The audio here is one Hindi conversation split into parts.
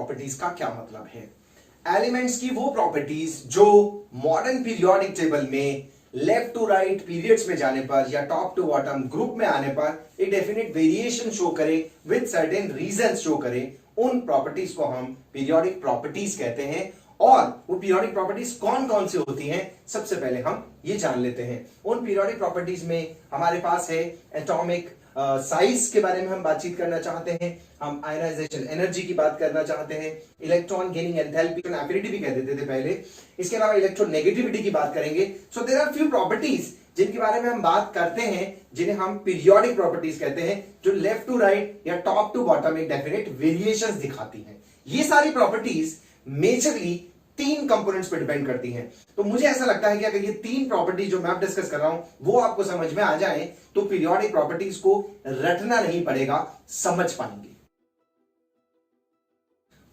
प्रॉपर्टीज का क्या मतलब है? एलिमेंट्स की वो प्रॉपर्टीज जो मॉडर्न पीरियोडिक टेबल में लेफ्ट टू राइट पीरियड्स में जाने पर या टॉप टू बॉटम ग्रुप में आने पर एक डेफिनेट वेरिएशन शो करे विद सर्टेन रीजंस शो करे, उन प्रॉपर्टीज को हम पीरियोडिक प्रॉपर्टीज कहते हैं। और वो पीरियोडिक प्रॉपर्टीज कौन कौन सी होती हैं, सबसे पहले हम ये जान लेते हैं। उन पीरियोडिक प्रॉपर्टीज में हमारे पास है एटॉमिक साइज के बारे में हम बातचीत करना चाहते हैं, हम आयनाइजेशन एनर्जी की बात करना चाहते हैं, इलेक्ट्रॉन गेनिंग एंथैल्पी, एफिनिटी भी कह देते थे पहले, इसके अलावा इलेक्ट्रोनेगेटिविटी की बात करेंगे। So there are few properties जिनके बारे में हम बात करते हैं जिन्हें हम पीरियोडिक प्रॉपर्टीज कहते हैं, जो लेफ्ट टू राइट या टॉप टू बॉटम एक डेफिनेट वेरिएशंस दिखाती हैं। ये सारी प्रॉपर्टीज मेजरली तीन कंपोनेंट्स पे डिपेंड करती हैं। तो मुझे ऐसा लगता है कि अगर ये तीन प्रॉपर्टी जो मैं अब डिस्कस कर रहा हूं वो आपको समझ में आ जाए तो पीरियोडिक प्रॉपर्टीज को रटना नहीं पड़ेगा, समझ पाएंगे।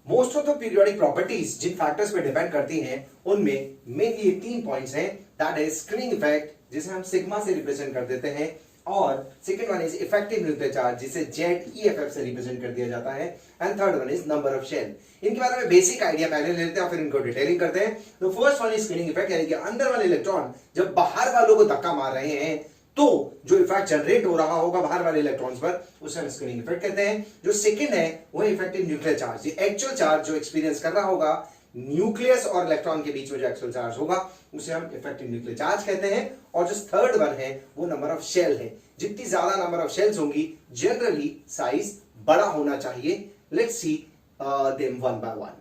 Most of the periodic properties जिन फैक्टर्स पे डिपेंड करती हैं उनमें मेनली तीन पॉइंट्स हैं। दैट इज स्क्रीनिंग इफेक्ट, जिसे हम सिग्मा से रिप्रेजेंट कर देते हैं, और second one is effective nuclear charge, जिसे ZeFF से रिप्रेजेंट कर दिया जाता है, and third one is number of shell. इनके बारे में बेसिक आइडिया पहले ले लेते हैं और फिर इनको डिटेलिंग करते हैं। तो first one is screening effect, यानी कि अंदर वाले इलेक्ट्रॉन जब बाहर वालों को धक्का मार रहे हैं तो जो इफेक्ट जनरेट हो रहा होगा बाहर वाले इलेक्ट्रॉन्स पर, उसे हम स्क्रीनिंग इफेक्ट कहते हैं। जो सेकंड है वो इफेक्टिव न्यूक्लियर चार्ज, ये एक्चुअल चार्ज जो एक्सपीरियंस कर रहा होगा न्यूक्लियस और इलेक्ट्रॉन के बीच में जो एक्चुअल चार्ज होगा उसे हम इफेक्टिव न्यूक्लियर चार्ज कहते हैं। और जो थर्ड वन है वो नंबर ऑफ शेल है, जितनी ज्यादा नंबर ऑफ शेल्स होंगी जनरली साइज बड़ा होना चाहिए। Let's see them one by one.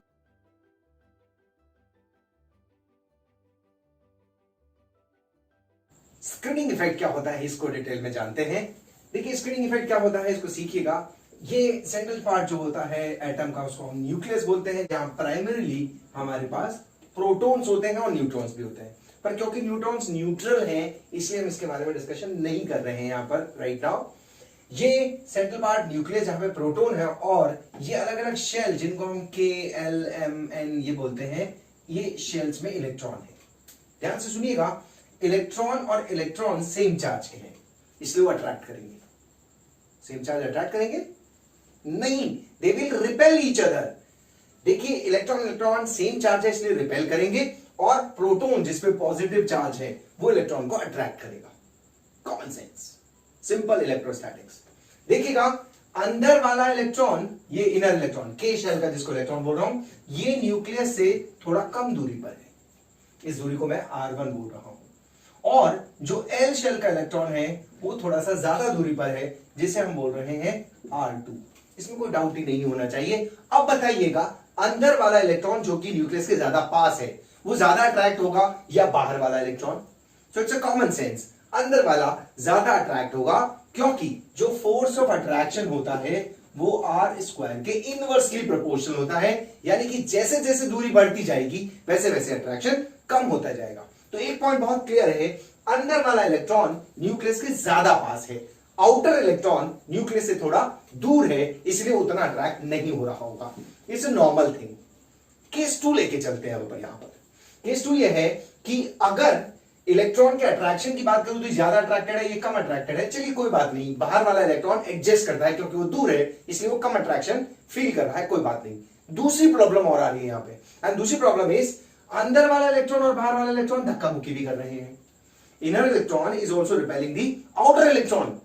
Screening effect क्या होता है इसको डिटेल में जानते हैं। देखिए स्क्रीनिंग इफेक्ट क्या होता है इसको सीखिएगा। ये सेंट्रल पार्ट जो होता है एटम का उसको हम न्यूक्लियस बोलते हैं, जहां प्राइमरीली हमारे पास प्रोटॉन्स होते हैं और न्यूट्रॉन्स भी होते हैं। पर क्योंकि न्यूट्रॉन्स न्यूट्रल हैं इसलिए हम इसके बारे में डिस्कशन नहीं कर रहे हैं यहां पर राइट नाउ। ये सेंट्रल पार्ट न्यूक्लियस जहां पे प्रोटॉन है, और ये अलग अलग शेल जिनको हम KLMN ये बोलते हैं, ये शेल्स में इलेक्ट्रॉन है। ध्यान से सुनिएगा, इलेक्ट्रॉन और इलेक्ट्रॉन सेम चार्ज के हैं इसलिए वो अट्रैक्ट करेंगे। सेम चार्ज अट्रैक्ट करेंगे नहीं, they will repel each other. देखिए इलेक्ट्रॉन इलेक्ट्रॉन सेम चार्ज है इसलिए रिपेल करेंगे, और प्रोटॉन जिसपे पॉजिटिव चार्ज है वो इलेक्ट्रॉन को अट्रैक्ट करेगा। Common sense, simple electrostatics. देखिएगा अंदर वाला इलेक्ट्रॉन, ये इनर इलेक्ट्रॉन के शेल का जिसको इलेक्ट्रॉन बोल रहा हूं, ये न्यूक्लियस से थोड़ा कम दूरी पर है, इस दूरी को मैं R1 बोल रहा हूं। और जो L शेल का इलेक्ट्रॉन है वो थोड़ा सा ज्यादा दूरी पर है जिसे हम बोल रहे हैं R2। इसमें कोई डाउट ही नहीं होना चाहिए। अब बताइएगा अंदर वाला इलेक्ट्रॉन जो कि न्यूक्लियस के ज्यादा पास है वो ज्यादा अट्रैक्ट होगा या बाहर वाला electron? So it's a common sense, अंदर वाला ज्यादा अट्रैक्ट होगा, क्योंकि जो फोर्स ऑफ अट्रैक्शन होता है वो R² के इनवर्सली प्रोपोर्शनल होता है। यानी कि जैसे जैसे दूरी बढ़ती जाएगी वैसे वैसे अट्रैक्शन कम होता जाएगा। तो एक पॉइंट बहुत क्लियर है, अंदर वाला इलेक्ट्रॉन न्यूक्लियस के ज्यादा पास है, आउटर इलेक्ट्रॉन न्यूक्लियस से थोड़ा दूर है इसलिए उतना अट्रैक्ट नहीं हो रहा होगा। It's a normal thing. Case 2 लेके चलते हैं ऊपर। यहां पर केस 2 ये है कि अगर इलेक्ट्रॉन के अट्रैक्शन की बात करूं तो ज्यादा अट्रैक्टेड है, ये कम अट्रैक्टेड है। चलिए कोई बात नहीं, बाहर वाला इलेक्ट्रॉन एडजस्ट करता है क्योंकि वो दूर है इसलिए वो कम अट्रैक्शन फील कर रहा है, कोई बात नहीं। दूसरी प्रॉब्लम और आ रही है यहां पे, एंड दूसरी प्रॉब्लम इज अंदर वाला इलेक्ट्रॉन और बाहर वाला इलेक्ट्रॉन धक्का मुक्की भी कर रहे हैं। Inner electron is also repelling the outer electron.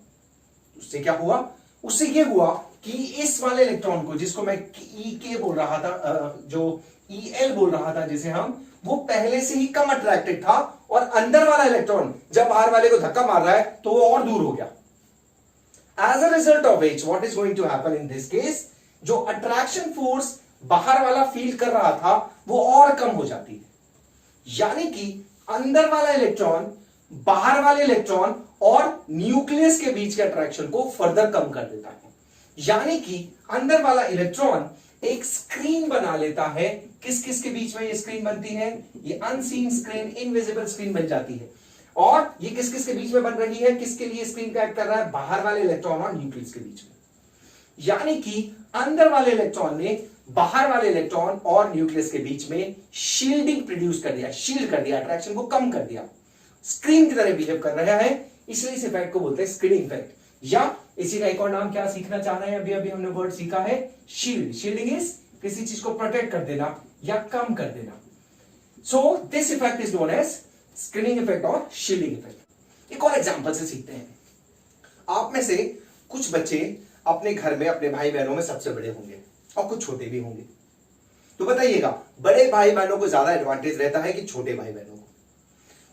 उससे क्या हुआ? उससे ये हुआ कि इस वाले इलेक्ट्रॉन को, जिसको मैं EK बोल रहा था, जो EL बोल रहा था जिसे हम, वो पहले से ही कम अट्रैक्टेड था, और अंदर वाला इलेक्ट्रॉन जब बाहर वाले को धक्का मार रहा है तो वो और दूर हो गया। As a result of which what is going to happen in this case, जो अट्रैक्शन फोर्स बाहर वाला फील कर रहा था वो और कम हो जाती है। यानी कि अंदर वाला इलेक्ट्रॉन बाहर वाले इलेक्ट्रॉन और न्यूक्लियस के बीच के अट्रैक्शन को फर्दर कम कर देता है। यानी कि अंदर वाला इलेक्ट्रॉन एक स्क्रीन बना लेता है। किस किस के बीच में ये स्क्रीन बनती है? ये अनसीन स्क्रीन, इनविजिबल स्क्रीन बन जाती है। और ये किस किस के बीच में बन रही है? किसके लिए स्क्रीन का एक्ट कर रहा है? बाहर वाले इलेक्ट्रॉन और न्यूक्लियस के बीच में। यानी कि अंदर वाले इलेक्ट्रॉन ने बाहर वाले इलेक्ट्रॉन और न्यूक्लियस के बीच में शील्डिंग प्रोड्यूस कर दिया, शील्ड कर दिया, अट्रैक्शन को कम कर दिया, स्क्रीन की तरह बिहेव कर रहा है। इसलिए इस इफेक्ट को बोलते हैं स्क्रीनिंग इफेक्ट, या इसी का एक और नाम क्या सीखना चाह रहे हैं? अभी अभी हमने वर्ड सीखा है शील्ड। शील्डिंग इज किसी चीज को प्रोटेक्ट कर देना या कम कर देना। So this effect is known as screening effect और शील्डिंग इफेक्ट। एक और एग्जांपल से सीखते हैं। आप में से कुछ बच्चे अपने घर में अपने भाई बहनों में सबसे बड़े होंगे और कुछ छोटे भी होंगे। तो बताइएगा, बड़े भाई बहनों को ज्यादा एडवांटेज रहता है कि छोटे भाई बहनों को?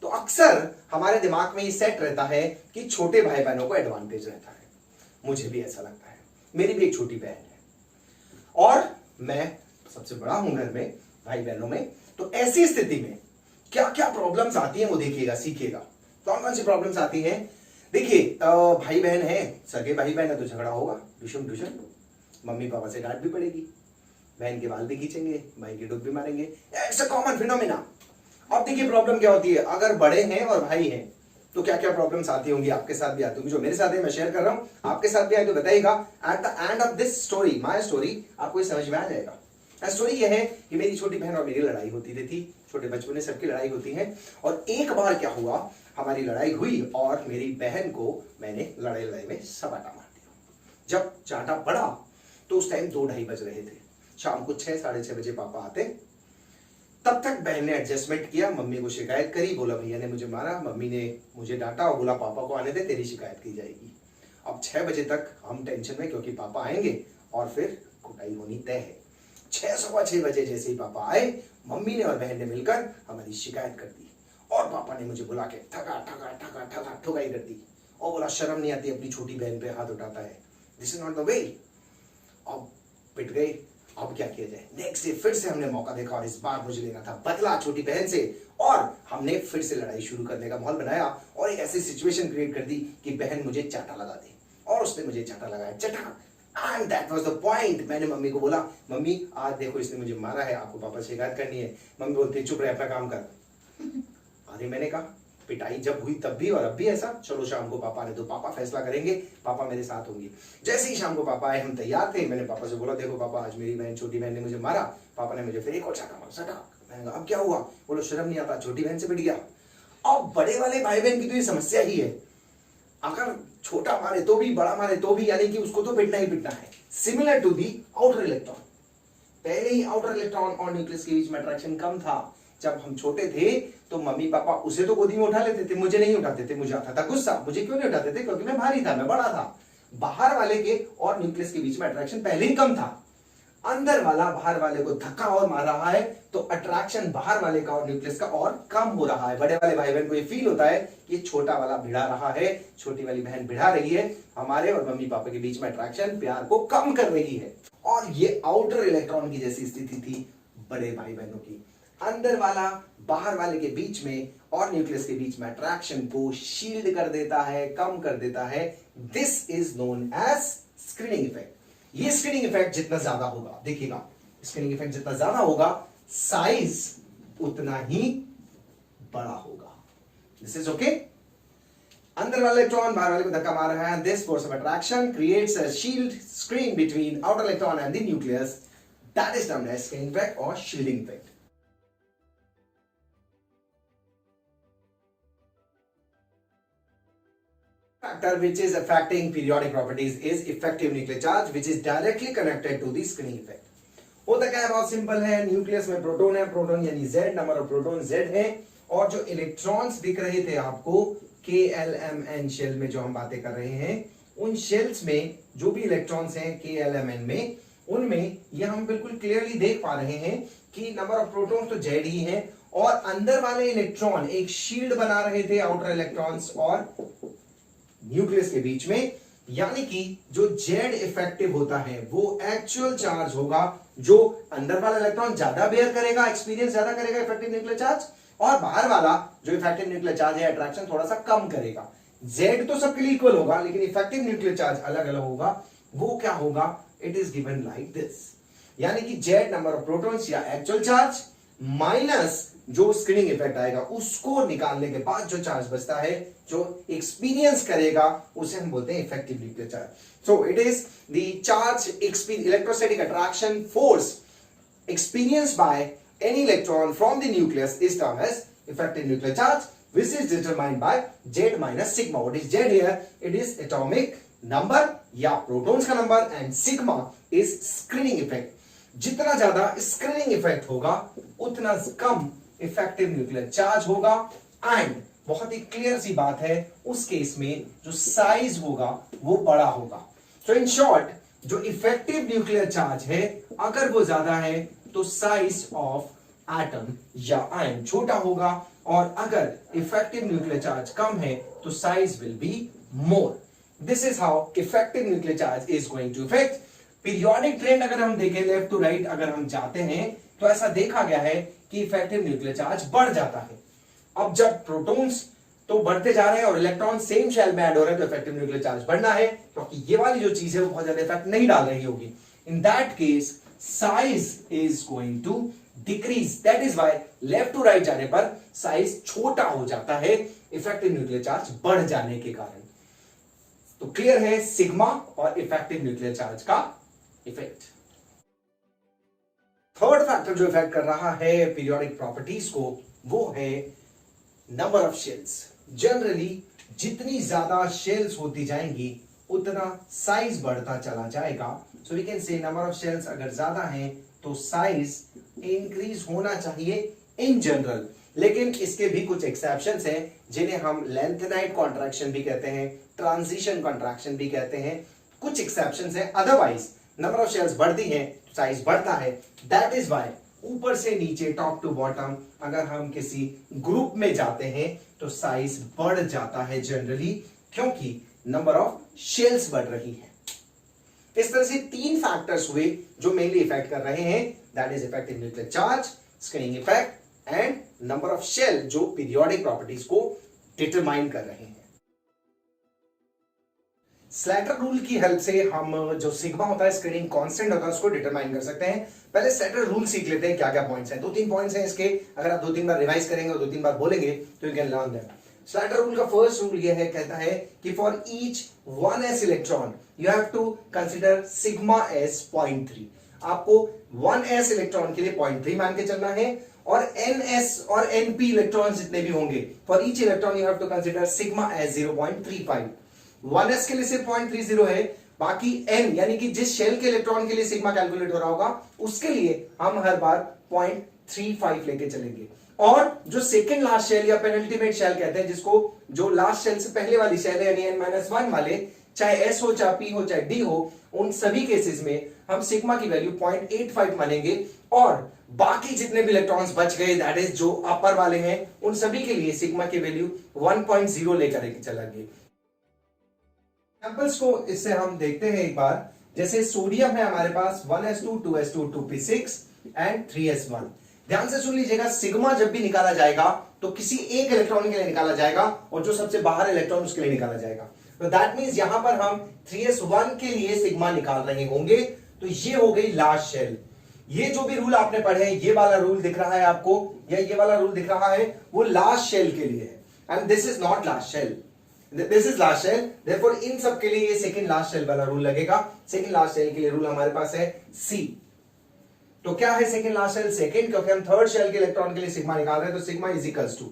तो अक्सर हमारे दिमाग में ये सेट रहता है कि छोटे भाई बहनों को एडवांटेज रहता है। मुझे भी ऐसा लगता है। मेरी भी एक छोटी बहन है और मैं सबसे बड़ा हूं घर में भाई बहनों में। तो ऐसी स्थिति में क्या क्या प्रॉब्लम्स आती हैं वो देखिएगा, सीखिएगा। कौन कौन सी प्रॉब्लम्स आती हैं? देखिए, भाई बहन है, सगे भाई बहन है तो झगड़ा होगा, ट्यूशन, मम्मी पापा से डांट भी पड़ेगी, बहन के बाल भी खींचेंगे, भाई की डुब भी मारेंगे। It's a common phenomena. अब देखिए प्रॉब्लम क्या होती है, अगर बड़े हैं और भाई हैं तो क्या क्या प्रॉब्लम्स आती होंगी, आपके साथ भी आती होंगी। जो मेरे साथ है मैं शेयर कर रहा हूं, आपके साथ भी आए तो बताइएगा। At the end of this story, my story, आपको समझ में आ जाएगा। स्टोरी यह है कि मेरी छोटी बहन और मेरी लड़ाई होती रहती। छोटे बचपन में सबकी लड़ाई होती है। और एक बार क्या हुआ, हमारी लड़ाई हुई और मेरी बहन को मैंने लड़ाई में सपाटा मार दिया। जब चाटा पड़ा तो उस टाइम 2-2:30 बज रहे थे। शाम को 6, 6:30 बजे पापा आते। तब तक बहन ने एडजस्टमेंट किया, मम्मी को शिकायत करी, बोला भैया ने मुझे मारा, मम्मी ने मुझे डांटा और बोला पापा को आने दे, तेरी शिकायत की जाएगी। अब 6 बजे तक हम टेंशन में, क्योंकि पापा आएंगे और फिर कुटाई होनी तय है। 6:15 बजे जैसे ही पापा आए, मम्मी ने और बहन ने मिलकर हमारी शिकायत कर दी और पापा ने मुझे बुला के ठुकाई कर दी और बोला शर्म नहीं आती अपनी छोटी बहन पे हाथ उठाता है, this is not the way. अब पिट गए। अब क्या किया जाए? नेक्स्ट डे फिर से हमने मौका देखा और इस बार मुझे लेना था बदला छोटी बहन से और हमने फिर से लड़ाई शुरू करने का माहौल बनाया और एक ऐसी सिचुएशन क्रिएट कर दी कि बहन मुझे चाटा लगा दे और उसने मुझे चाटा लगाया, चटा। And that was the point. मैंने मम्मी को बोला, मम्मी आज देखो इसने मुझे मारा है, आपको पापा से शिकायत करनी है। मम्मी बोलती चुप रहे, अपना काम कर। अरे मैंने कहा पिटाई जब हुई तब भी और अब भी ऐसा, चलो शाम को पापा ने तो पापा फैसला करेंगे, पापा मेरे साथ होंगे। जैसे ही शाम को पापा आए हम तैयार थे, मैंने पापा से बोला देखो पापा आज मेरी बहन छोटी बहन ने मुझे मारा, पापा ने मुझे फिर एक और चाटा मारा, सटा। मैंने कहा अब क्या हुआ? बोलो शर्म नहीं आता, छोटी बहन से पिट गया। अब बड़े वाले भाई बहन की तो ये समस्या ही है, अगर छोटा मारे तो भी बड़ा मारे तो भी, यानी कि उसको तो पिटना ही पिटना है। Similar to the outer electron, पहले ही आउटर इलेक्ट्रॉन और न्यूक्लियस के बीच में अट्रैक्शन कम था। जब हम छोटे थे तो मम्मी पापा उसे तो गोदी में उठा लेते थे, मुझे नहीं उठाते थे। मुझे आता था गुस्सा, मुझे क्यों नहीं उठाते थे? क्योंकि मैं भारी था, मैं बड़ा था। बाहर वाले के और न्यूक्लियस के बीच में अट्रैक्शन पहले ही कम था। अंदर वाला बाहर वाले को धक्का और मार रहा है तो अट्रैक्शन बाहर वाले का और न्यूक्लियस का और कम हो रहा है। बड़े वाले भाई बहन को ये फील होता है कि छोटा वाला भिड़ा रहा है, छोटी वाली बहन भिड़ा रही है, हमारे और मम्मी पापा के बीच में अट्रैक्शन प्यार को कम कर रही है। और ये आउटर इलेक्ट्रॉन की जैसी स्थिति थी बड़े भाई बहनों की। अंदर वाला बाहर वाले के बीच में और न्यूक्लियस के बीच में अट्रैक्शन को शील्ड कर देता है, कम कर देता है। This is known as screening effect. ये स्क्रीनिंग इफेक्ट जितना ज्यादा होगा, देखिएगा स्क्रीनिंग इफेक्ट जितना ज्यादा होगा साइज उतना ही बड़ा होगा। This is okay. अंदर वाला इलेक्ट्रॉन बाहर वाले को धक्का मार रहा है। This force of attraction creates a shield screen between outer electron and the nucleus. That is termed as screening effect और shielding effect. Factor which is affecting periodic properties is effective nuclear charge, which is directly connected to the screening effect. होता क्या है, बहुत सिंपल है। न्यूक्लियस में प्रोटॉन है, प्रोटॉन यानी Z, number of proton Z है, और जो इलेक्ट्रॉन्स दिख रहे थे आपको KLMN शेल में जो हम बातें कर रहे हैं, उन शेल्स में जो भी इलेक्ट्रॉन्स हैं KLMN में, उनमें ये हम बिल्कुल क्लियरली देख पा रहे हैं कि नंबर ऑफ प्रोटॉन्स तो Z ही है और अंदर वाले इलेक्ट्रॉन एक शील्ड बना रहे थे आउटर इलेक्ट्रॉन्स और न्यूक्लियस के बीच में। यानी कि जो जेड इफेक्टिव होता है वो एक्चुअल चार्ज होगा जो अंदर वाला इलेक्ट्रॉन ज्यादा बेयर करेगा, एक्सपीरियंस ज्यादा करेगा इफेक्टिव न्यूक्लियर चार्ज, और बाहर वाला जो इफेक्टिव न्यूक्लियर चार्ज है अट्रैक्शन थोड़ा सा कम करेगा। जेड तो सबके लिए इक्वल होगा लेकिन इफेक्टिव न्यूक्लियर चार्ज अलग अलग होगा। वो क्या होगा? It is given like this, यानी कि जेड नंबर ऑफ प्रोटॉन्स या एक्चुअल चार्ज माइनस जो स्क्रीनिंग इफेक्ट आएगा उसको निकालने के बाद जो चार्ज बचता है, जो एक्सपीरियंस करेगा, उसे हम बोलते हैं effective nuclear charge. So it is the charge electrostatic attraction force experienced by any electron from the nucleus is termed as effective nuclear charge, which is determined by Z minus sigma. What is Z here? It is atomic number या protons का number, and sigma is screening effect. जितना ज्यादा स्क्रीनिंग इफेक्ट होगा उतना कम इफेक्टिव न्यूक्लियर चार्ज होगा, एंड बहुत ही क्लियर सी बात है उस केस में जो साइज होगा वो बड़ा होगा। सो इन शॉर्ट, जो इफेक्टिव न्यूक्लियर चार्ज है अगर वो ज्यादा है तो साइज ऑफ एटम या आयन छोटा होगा, और अगर इफेक्टिव न्यूक्लियर चार्ज कम है तो size will be more. This is how effective nuclear charge is going to effect. Periodic trend अगर हम देखें लेफ्ट टू राइट अगर हम जाते हैं तो ऐसा देखा गया है कि इफेक्टिव न्यूक्लियर चार्ज बढ़ जाता है। अब जब प्रोटॉन्स तो बढ़ते जा रहे हैं और इलेक्ट्रॉन सेम शेल में ऐड हो रहे हैं तो इफेक्टिव न्यूक्लियर चार्ज बढ़ना है, क्योंकि ये वाली जो चीज है वो बहुत ज्यादा इफेक्ट नहीं डाल रही होगी। In that case size is going to decrease. That is why left to right जाने पर साइज छोटा हो जाता है इफेक्टिव न्यूक्लियर चार्ज बढ़ जाने के कारण। तो क्लियर है सिग्मा और इफेक्टिव न्यूक्लियर चार्ज का इफेक्ट। थर्ड फैक्टर जो इफेक्ट कर रहा है पीरियोडिक प्रॉपर्टीज को वो है नंबर ऑफ शेल्स। जनरली जितनी ज्यादा शेल्स होती जाएंगी उतना साइज बढ़ता चला जाएगा। So we can say number of shells अगर ज्यादा है तो साइज इंक्रीज होना चाहिए इन जनरल, लेकिन इसके भी कुछ एक्सेप्शंस हैं जिन्हें हम लेंथेनाइट कॉन्ट्रैक्शन भी कहते हैं, ट्रांजिशन कॉन्ट्रैक्शन भी कहते हैं। कुछ एक्सेप्शंस हैं, अदरवाइज नंबर ऑफ शेल्स बढ़ती है साइज बढ़ता है। दैट इज वाई ऊपर से नीचे टॉप टू बॉटम अगर हम किसी ग्रुप में जाते हैं तो साइज बढ़ जाता है जनरली, क्योंकि नंबर ऑफ शेल्स बढ़ रही है। इस तरह से तीन फैक्टर्स हुए जो मेनली इफेक्ट कर रहे हैं, that is effective nuclear charge, screening effect and number of shell, जो पीरियोडिक प्रॉपर्टीज को डिटरमाइन कर रहे हैं। स्लैटर रूल की हेल्प से हम जो सिग्मा होता है स्क्रीनिंग कांस्टेंट होता है उसको डिटरमाइन कर सकते हैं। पहले स्लैटर रूल सीख लेते हैं क्या क्या पॉइंट्स हैं। दो तीन पॉइंट्स हैं इसके, अगर आप दो तीन बार रिवाइज करेंगे और दो तीन बार बोलेंगे तो you can learn that. Slater rule का फर्स्ट रूल ये है, कहता है कि for each 1s electron you have to consider sigma S 0.3। आपको 1s इलेक्ट्रॉन के लिए 0.3 मान के चलना है, और ns और np इलेक्ट्रॉन जितने भी होंगे for each electron you have to consider sigma S 0.35। 1s के लिए सिर्फ 0.30 है, बाकी n यानी कि जिस शेल के इलेक्ट्रॉन के लिए सिग्मा कैलकुलेट हो रहा होगा उसके लिए हम हर बार 0.35 लेके चलेंगे। और जो सेकंड लास्ट शेल या पेनल्टीमेट शेल कहते हैं, जिसको जो लास्ट शेल से पहले वाली शेल है यानी n-1 वाले, चाहे s हो चाहे p हो चाहे d हो, उन सभी केसेस में हम सिग्मा की वैल्यू 0.85 मानेंगे, और बाकी जितने भी इलेक्ट्रॉन्स बच गए दैट इज जो अपर वाले हैं उन सभी के लिए सिग्मा की वैल्यू 1.0 लेकर चलेंगे। एग्जांपल्स को इससे हम देखते हैं एक बार। जैसे सोडियम है हमारे पास 1s2 2s2 2p6 and 3s1। ध्यान से सुन लीजिएगा, सिग्मा जब भी निकाला जाएगा तो किसी एक इलेक्ट्रॉन के लिए निकाला जाएगा और जो सबसे बाहर इलेक्ट्रॉन उसके लिए निकाला जाएगा। तो दैट मींस यहां पर हम 3s1 के लिए सिग्मा निकाल रहे होंगे। तो ये हो गई लास्ट शेल। ये जो भी रूल आपने पढ़े हैं, ये वाला रूल दिख रहा है आपको या ये वाला रूल दिख रहा है, वो लास्ट शेल के लिए है, and this is not last shell, this is last shell. Therefore इन सब के लिए ये सेकंड लास्ट शेल वाला रूल लगेगा। सेकंड लास्ट शेल के लिए रूल हमारे पास है सी। तो क्या है सेकंड लास्ट शेल? सेकंड, क्योंकि हम थर्ड शेल के इलेक्ट्रॉन के लिए सिग्मा निकाल रहे हैं, तो सिग्मा इज इक्वल्स टू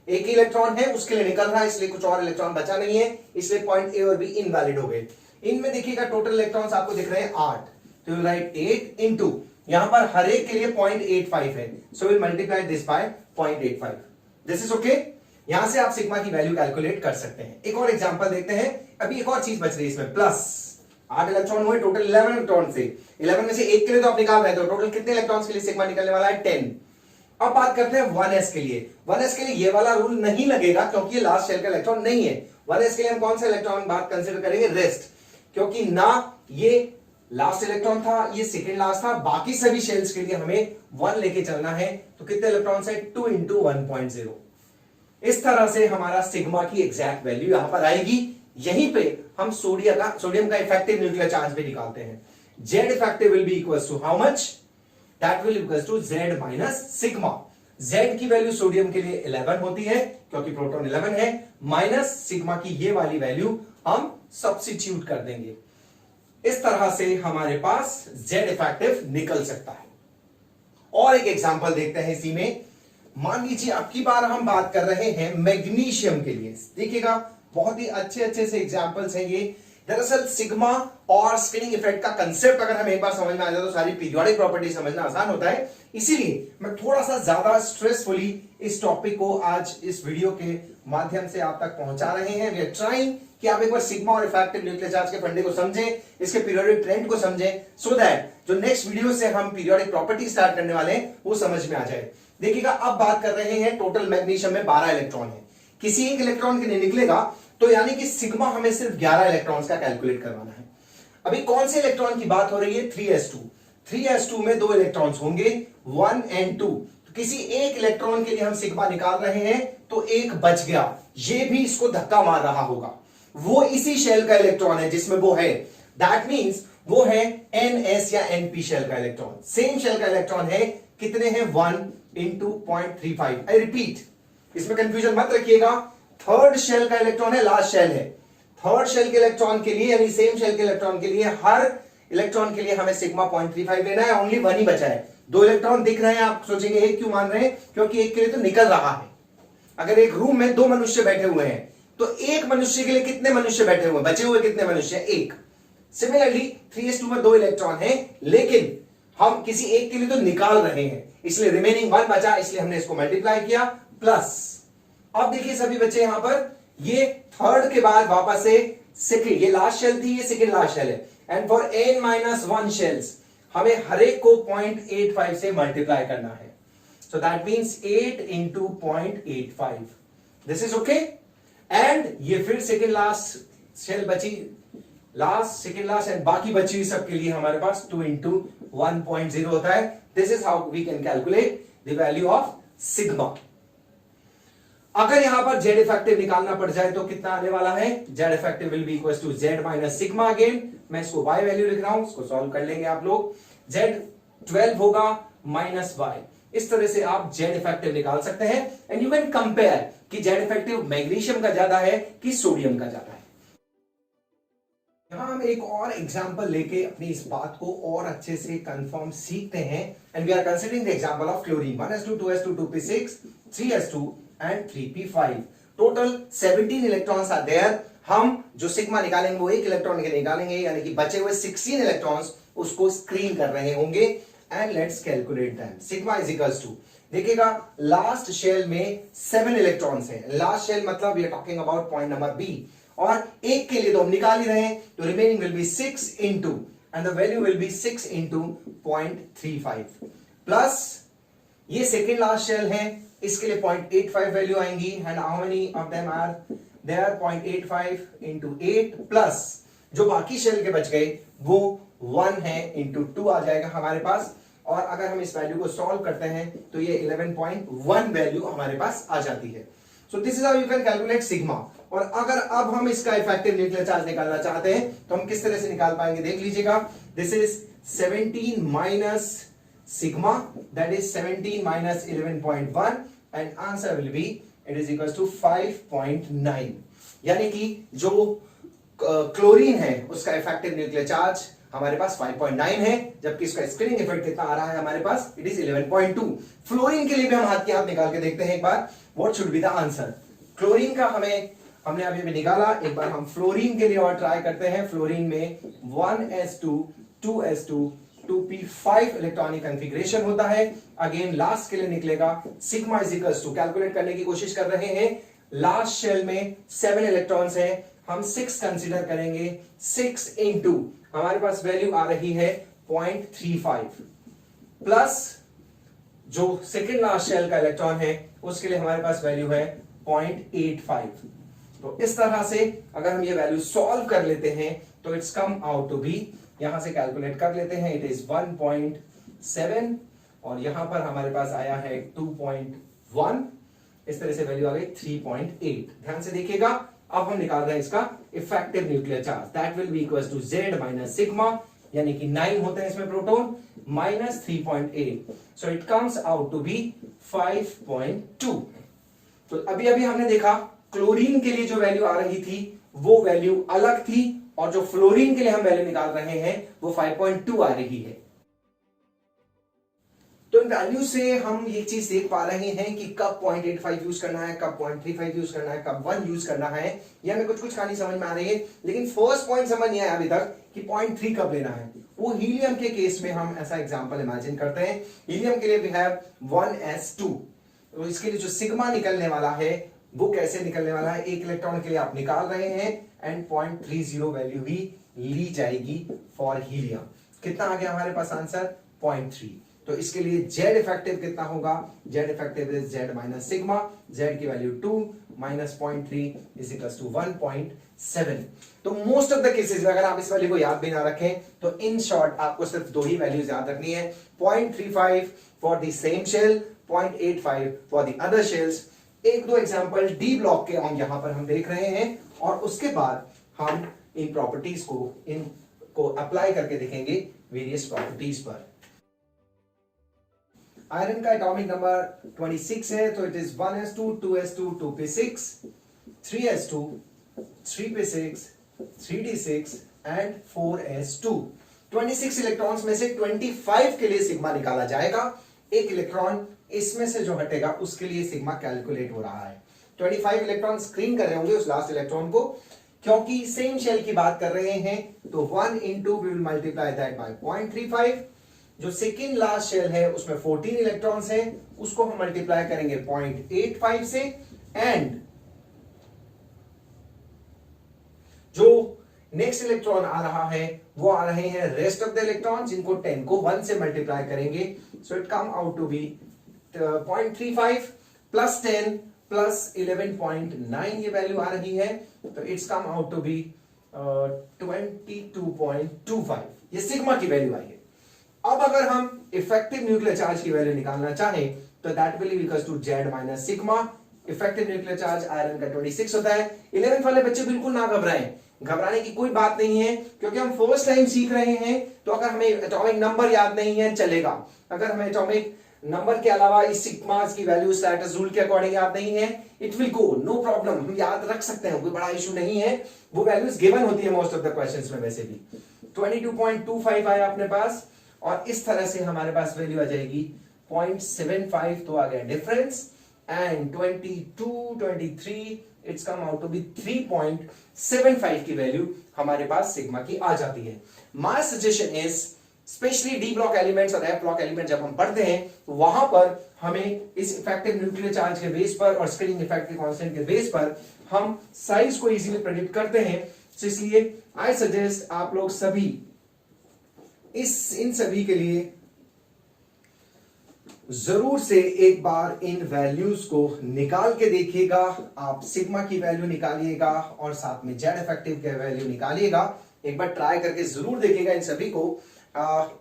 एक ही इलेक्ट्रॉन है उसके लिए निकल रहा है, इसलिए कुछ और इलेक्ट्रॉन बचा नहीं है, इसलिए पॉइंट ए और बी इनवैलिड हो गए। इनमें देखिएगा टोटल इलेक्ट्रॉन्स आपको दिख रहे हैं 8, तो विल राइट 8 इनटू, यहां पर हर एक के लिए 0.85 है, so will multiply this by 0.85। This is okay. यहां से आप सिग्मा की वैल्यू कैलकुलेट कर सकते हैं। एक और एग्जांपल देखते हैं। अभी एक और चीज बच रही है इसमें, प्लस 8 इलेक्ट्रॉन हुए टोटल 11 इलेक्ट्रॉन से, 11 में से एक के लिए तो आप निकाल रहे थे, तो टोटल कितने इलेक्ट्रॉन्स के लिए सिग्मा निकलने वाला है? 10। अब बात करते हैं 1s के लिए। 1s के लिए ये वाला रूल नहीं लगेगा क्योंकि ये लास्ट शेल का इलेक्ट्रॉन नहीं है। 1s के लिए हम कौन सा इलेक्ट्रॉन बात कंसीडर करेंगे? रेस्ट, क्योंकि ना ये लास्ट इलेक्ट्रॉन था, ये सेकंड लास्ट था, बाकी सभी शेल्स के लिए हमें 1 लेके चलना है। तो कितने इलेक्ट्रॉन्स है? 2 इंटू 1.0। इस तरह से हमारा सिग्मा की एग्जैक्ट वैल्यू यहां पर आएगी। यहीं पे हम सोडियम का इफेक्टिव न्यूक्लियर चार्ज भी निकालते हैं। Z effective will be equals to how much? That will equals to Z minus sigma. Z की वैल्यू सोडियम के लिए 11 होती है क्योंकि प्रोटॉन 11 है, माइनस सिग्मा की ये वाली वैल्यू हम सब्स्टिट्यूट कर देंगे। इस तरह से हमारे पास Z इफेक्टिव निकल सकता है। और एक एग्जांपल देखते हैं इसी में। मान लीजिए अब की बार हम बात कर रहे हैं मैग्नीशियम के लिए। देखिएगा बहुत ही अच्छे अच्छे से एग्जांपल्स हैं ये। दरअसल सिग्मा और स्क्रीनिंग इफेक्ट का कंसेप्ट अगर हमें एक बार समझ में आ जाए तो सारी पीरियोडिक प्रॉपर्टी समझना आसान होता है। इसीलिए मैं थोड़ा सा ज्यादा स्ट्रेसफुली इस टॉपिक को आज इस वीडियो के माध्यम से आप तक पहुंचा रहे हैं। वी आर ट्राइंग कि आप एक बार सिग्मा और इफेक्टिव न्यूक्लियर चार्ज के फंडे को समझें, इसके पीरियोडिक ट्रेंड को समझें, सो दैट जो नेक्स्ट वीडियो से हम पीरियोडिक प्रॉपर्टी स्टार्ट करने वाले हैं वो समझ में आ जाए। देखिएगा, अब बात कर रहे हैं टोटल मैग्नीशियम में 12 इलेक्ट्रॉन है, किसी एक इलेक्ट्रॉन के लिए निकलेगा, तो यानी कि सिग्मा हमें सिर्फ 11 इलेक्ट्रॉन्स का कैलकुलेट करवाना है। अभी कौन से इलेक्ट्रॉन की बात हो रही है? 3s2। 3s2 में 2 इलेक्ट्रॉन्स होंगे, 1 and 2। तो किसी एक इलेक्ट्रॉन के लिए हम सिग्मा निकाल रहे हैं, तो एक बच गया, ये भी इसको धक्का मार रहा होगा, वो इसी शेल का इलेक्ट्रॉन है जिसमें वो है। दैट मींस वो है ns या np शेल का इलेक्ट्रॉन, सेम शेल का इलेक्ट्रॉन है। कितने हैं? 1 into 0.35। आई रिपीट, इसमें कंफ्यूजन मत रखिएगा, थर्ड शेल का इलेक्ट्रॉन है, लास्ट शेल है। थर्ड शेल के इलेक्ट्रॉन के लिए यानी सेम शेल के इलेक्ट्रॉन के लिए हर इलेक्ट्रॉन के लिए हमें सिग्मा 0.35 लेना है। ओनली 1 ही बचा है, 2 इलेक्ट्रॉन दिख रहे हैं, आप सोचेंगे एक क्यों मान रहे हैं? क्योंकि एक के लिए तो निकल रहा है। अगर एक रूम में 2 मनुष्य बैठे हुए हैं तो एक मनुष्य के लिए कितने मनुष्य बैठे हुए? बचे हुए कितने मनुष्य? एक। सिमिलरली 3s2 में 2 इलेक्ट्रॉन है, लेकिन हम किसी एक के लिए तो निकाल रहे हैं, इसलिए रिमेनिंग 1 बचा, इसलिए हमने इसको मल्टीप्लाई किया प्लस। अब देखिए सभी बच्चे यहां पर, ये थर्ड के बाद वापस से सेकंड, ये लास्ट शेल थी, ये सेकंड लास्ट शेल है। एंड फॉर n-1 शेल्स हमें हर एक को 0.85 से मल्टीप्लाई करना है। So that means 8 into 0.85। This is okay. And ये फिर सेकंड लास्ट शेल बची, लास्ट सेकंड लास्ट, एंड बाकी बची हुई सबके लिए हमारे पास 2 into 1.0 होता है। This is how we can calculate the value of sigma. अगर यहां पर z इफेक्टिव निकालना पड़ जाए तो कितना आने वाला है? z effective will be equal to z minus sigma. Again मैं इसको y वैल्यू लिख रहा हूं, इसको सॉल्व कर लेंगे आप लोग। z 12 होगा माइनस y, इस तरह से आप z इफेक्टिव निकाल सकते हैं। एंड यू कैन कंपेयर कि z इफेक्टिव मैग्नीशियम का ज्यादा है कि सोडियम का ज्यादा है। यहां हम एक और एग्जांपल लेके अपनी इस बात को और अच्छे से कंफर्म सीखते हैं। And we are considering the example of chlorine. 1s2 2s2 2p6 3s2 and 3p5। Total 17 electrons are there. हम जो सिग्मा निकालेंगे वो एक इलेक्ट्रॉन के निकालेंगे, यानी कि बचे हुए 16 इलेक्ट्रॉन्स उसको स्क्रीन कर रहे होंगे। And let's calculate them. Sigma is equals to, देखिएगा लास्ट शेल में 7 इलेक्ट्रॉन्स हैं। लास्ट शेल मतलब we are talking about point number B, और एक के लिए तो हम निकाल ही रहे हैं, तो remaining will be 6 into, and the value will be 6 into 0.35 plus ये सेकेंड लास्ट शेल है, इसके लिए 0.85 वैल्यू आएंगी। And how many of them are there? 0.85 into 8 plus जो बाकी शेल के बच गए वो 1 है into 2 आ जाएगा हमारे पास। और अगर हम इस वैल्यू को सॉल्व करते हैं तो ये 11.1 वैल्यू हमारे पास आ जाती है। So this is how you can calculate sigma. और अगर अब हम इसका इफेक्टिव न्यूक्लियर चार्ज निकालना चाहते हैं तो हम किस तरह से निकाल पाएंगे? देख लीजिएगा, this is 17 minus sigma, that is 17 minus 11.1, and answer will be it is equal to 5.9। यानी कि जो क्लोरीन है उसका इफेक्टिव न्यूक्लियर चार्ज हमारे पास 5.9 है, जबकि इसका स्क्रीनिंग इफेक्ट कितना आ रहा है हमारे पास? It is 11.2। फ्लोरीन के लिए भी हम हाथ के हाथ निकाल के देखते हैं एक बार, what should be the answer. Chlorine का हमने अभी भी निकाला, एक बार हम फ्लोरीन के लिए और ट्राई करते हैं। फ्लोरीन में 1s2 2s2 2p5 electronic configuration होता है। अगेन लास्ट के लिए निकलेगा sigma is equals to, calculate करने की कोशिश कर रहे हैं, लास्ट शेल में 7 इलेक्ट्रॉन्स हैं, हम 6 कंसीडर करेंगे। 6 into हमारे पास वैल्यू आ रही है 0.35 प्लस जो सेकेंड लास्ट शेल का इलेक्ट्रॉन है उसके लिए हमारे पास वैल्यू है 0.85। तो इस तरह से अगर हम ये वैल्यू सॉल्व कर लेते हैं तो it's come out to be, यहां से कैलकुलेट कर लेते हैं, इट इज 1.7 और यहां पर हमारे पास आया है 2.1, इस तरह से वैल्यू आ गई 3.8। ध्यान से देखिएगा, अब हम निकाल रहे हैं इसका effective nuclear charge, that will be equal to z minus sigma, यानी कि 9 होते हैं इसमें proton, minus 3.8, so it comes out to be 5.2। तो अभी अभी हमने देखा क्लोरीन के लिए जो वैल्यू आ रही थी वो वैल्यू अलग थी, और जो फ्लोरीन के लिए हम वैल्यू निकाल रहे हैं वो 5.2 आ रही है। तो इन वैल्यू से हम ये चीज देख पा रहे हैं कि कब 0.85 यूज करना है, कब 0.35 यूज करना है, कब 1 यूज करना है। ये हमें कुछ कहानी समझ में आ रही है, लेकिन फर्स्ट पॉइंट समझ नहीं आया अभी तक कि 0.3 कब लेना है। वो हीलियम के केस में हम ऐसा एग्जांपल इमेजिन करते हैं। हीलियम के लिए वी हैव 1s2, तो इसके लिए जो सिग्मा निकलने वाला है वो कैसे निकलने वाला है, एक इलेक्ट्रॉन के लिए आप निकाल रहे हैं एंड 0.30 वैल्यू ही ली जाएगी फॉर हीलियम। कितना आ गया हमारे पास आंसर 0.3। तो इसके लिए Z इफेक्टिव कितना होगा, Z effective is Z minus sigma, Z की value 2 minus 0.3 is equal to 1.7। तो मोस्ट ऑफ द केसेस में अगर आप इस वैल्यू को याद भी ना रखें तो इन शॉर्ट आपको सिर्फ दो ही वैल्यूज याद रखनी है, 0.35 for the same shell, 0.85 for the other shells. एक दो एग्जांपल डी ब्लॉक के हम यहां पर हम देख रहे हैं और उसके बाद हम इन प्रॉपर्टीज को इनको अप्लाई करके देखेंगे वेरियस प्रॉपर्टीज पर। आयरन का एटॉमिक नंबर 26 है, तो it is 1s2 2s2 2p6 3s2 3p6 3d6 and 4s2। 26 electrons में से 25 के लिए सिग्मा निकाला जाएगा। एक इलेक्ट्रॉन इसमें से जो हटेगा उसके लिए सिग्मा कैलकुलेट हो रहा है। 25 इलेक्ट्रॉन स्क्रीन कर रहे होंगे उस लास्ट इलेक्ट्रॉन को, क्योंकि सेम शेल की बात कर रहे हैं तो 1 into we will multiply that by 0.35। जो सेकेंड लास्ट शेल है उसमें 14 इलेक्ट्रॉन्स हैं, उसको हम मल्टीप्लाई करेंगे 0.85 से, एंड जो नेक्स्ट इलेक्ट्रॉन आ रहा है वो आ रहे हैं रेस्ट ऑफ द इलेक्ट्रॉन, जिनको 10 को 1 से मल्टीप्लाई करेंगे। So it come out to be 0.35 plus 10 plus 11.9 ये वैल्यू आ रही है, तो it's come out to be 22.25। ये सिग्मा की वैल्यू आई है। अब अगर हम इफेक्टिव न्यूक्लियर चार्ज की वैल्यू निकालना चाहें तो that will be equal to Z minus sigma. Effective nuclear charge iron का 26 होता है। 11th वाले बच्चे बिल्कुल ना घबराएं, घबराने की कोई बात नहीं है, क्योंकि हम फर्स्ट टाइम सीख रहे हैं। तो अगर हमें एटॉमिक नंबर याद नहीं है चलेगा, अगर हमें एटॉमिक नंबर के अलावा इस सिग्मास की वैल्यू स्लैटस रूल के अकॉर्डिंग याद नहीं है, it will go, no problem, हम याद रख सकते हैं, कोई बड़ा इशू नहीं है। वो वैल्यूज गिवन होती है मोस्ट ऑफ द क्वेश्चंस में। वैसे भी 22.25 आया अपने पास, और इस तरह से हमारे पास वैल्यू आ जाएगी 0.75, तो आ गया difference, and 22 23 it's come out to be 3.75 की वैल्यू हमारे पास सिग्मा की आ जाती है। My suggestion is specially D block elements और एफ ब्लॉक एलिमेंट जब हम पढ़ते हैं तो वहां पर हमें इस इफेक्टिव न्यूक्लियर चार्ज के बेस पर और स्क्रीनिंग इफेक्ट के कांस्टेंट के बेस पर हम साइज को इजीली प्रेडिक्ट करते हैं। तो इसलिए आई सजेस्ट आप लोग सभी इन सभी के लिए जरूर से एक बार इन वैल्यूज को निकाल के देखिएगा। आप सिग्मा की वैल्यू निकालिएगा और साथ में जेड इफेक्टिव की वैल्यू निकालिएगा। एक बार ट्राई करके जरूर देखिएगा इन सभी को।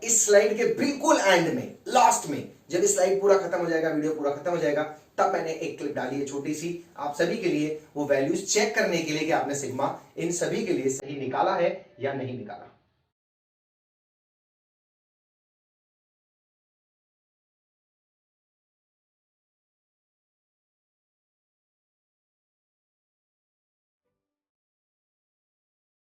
इस स्लाइड के बिल्कुल एंड में, लास्ट में, जब इस स्लाइड पूरा खत्म हो जाएगा, वीडियो पूरा खत्म हो जाएगा, तब मैंने एक क्लिप डाली है छोटी सी आप सभी के लिए, वो वैल्यूज चेक करने के लिए कि आपने सिग्मा इन सभी के लिए सही निकाला है या नहीं निकाला।